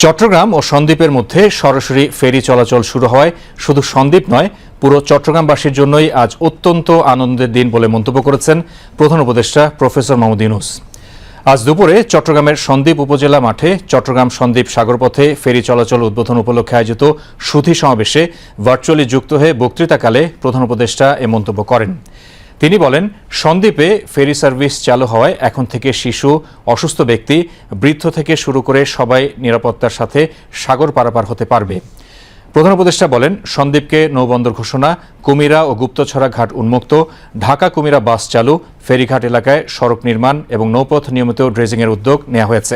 চট্টগ্রাম ও সন্দ্বীপের মধ্যে সরাসরি ফেরি চলাচল শুরু হওয়ায় শুধু সন্দ্বীপ নয়, পুরো চট্টগ্রামবাসীর জন্যই আজ অত্যন্ত আনন্দের দিন বলে মন্তব্য করেছেন প্রধান উপদেষ্টা প্রফেসর মোহাম্মদ ইউনূস। আজ দুপুরে চট্টগ্রামের সন্দ্বীপ উপজেলা মাঠে চট্টগ্রাম সন্দ্বীপ সাগরপথে ফেরি চলাচল উদ্বোধন উপলক্ষে আয়োজিত সুধী সমাবেশে ভার্চুয়ালি যুক্ত হয়ে বক্তৃতাকালে প্রধান উপদেষ্টা এ মন্তব্য করেন। তিনি বলেন, সন্দ্বীপে ফেরি সার্ভিস চালু হওয়ায় এখন থেকে শিশু, অসুস্থ ব্যক্তি, বৃদ্ধ থেকে শুরু করে সবাই নিরাপত্তার সাথে সাগর পারাপার হতে পারবে। প্রধান উপদেষ্টা বলেন, সন্দ্বীপকে নৌবন্দর ঘোষণা, কুমিরা ও গুপ্তছড়া ঘাট উন্মুক্ত, ঢাকা কুমিরা বাস চালু, ফেরিঘাট এলাকায় সড়ক নির্মাণ এবং নৌপথ নিয়মিত ড্রেজিংয়ের উদ্যোগ নেওয়া হয়েছে।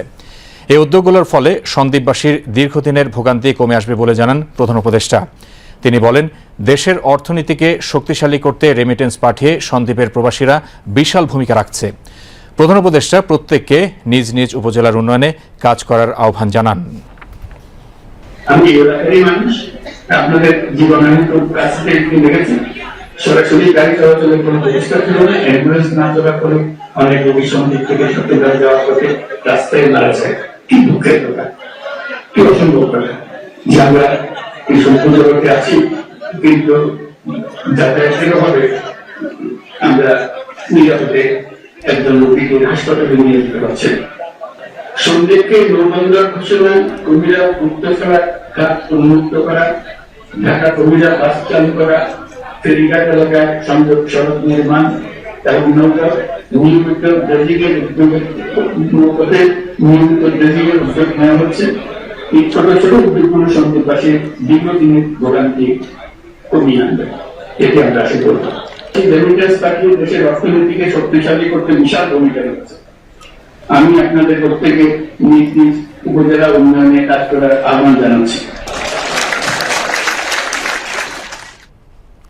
এই উদ্যোগগুলোর ফলে সন্দ্বীপবাসীর দীর্ঘদিনের ভোগান্তি কমে আসবে বলে জানান প্রধান উপদেষ্টা। তিনি বলেন, দেশের অর্থনীতিকে শক্তিশালী করতে রেমিটেন্স পাঠিয়ে সন্দ্বীপের প্রবাসীরা বিশাল ভূমিকা রাখছে। প্রধান উপদেষ্টা প্রত্যেককে নিজ নিজ উপজেলার উন্নয়নে কাজ করার আহ্বান জানান। আমি এলাকারই মানুষ, আপনাদের জীবনে খুব কাছ থেকে দেখেছি। সরাসরি গাড়ি চলাচলের কোনো ব্যবস্থা ছিল না, অ্যাম্বুলেন্স না চলা করে অনেক রোগী সন্দ্বীপ থেকে চট্টগ্রাম যাওয়ার পথে রাস্তায় মারা যায়। কি দুঃখের কথা, কি অসম্ভব কথা যে আমরা এই সভ্য জগতে আছি, কিন্তু যাতায়াতের অভাবে আমরা নিরাপদে একজন রোগীকে হাসপাতালে নিয়ে যেতে পারছি। সন্দ্বীপকে নৌবন্দর ঘোষণা, কুমিরা গুপ্তছড়া ঘাট উন্মুক্ত করা, ঢাকা কুমিরা বাস চালু করা, ফেরিঘাট এলাকায় সংযোগ সড়ক নির্মাণ এবং নিয়মিত ড্রেজিংয়ের উদ্যোগ নেওয়া হচ্ছে। এই ছোট ছোট উদ্যোগগুলো সন্দ্বীপবাসীর দীর্ঘদিনের ভোগান্তি কমিয়ে আনবে, এটি আমরা আশা করব। রেমিটেন্স পাঠিয়ে দেশের অর্থনীতিকে শক্তিশালী করতে বিশাল ভূমিকা রয়েছে। আমি আপনাদের প্রত্যেকে নিজ নিজ উপজেলা উন্নয়নে কাজ করার আহ্বান জানাচ্ছি।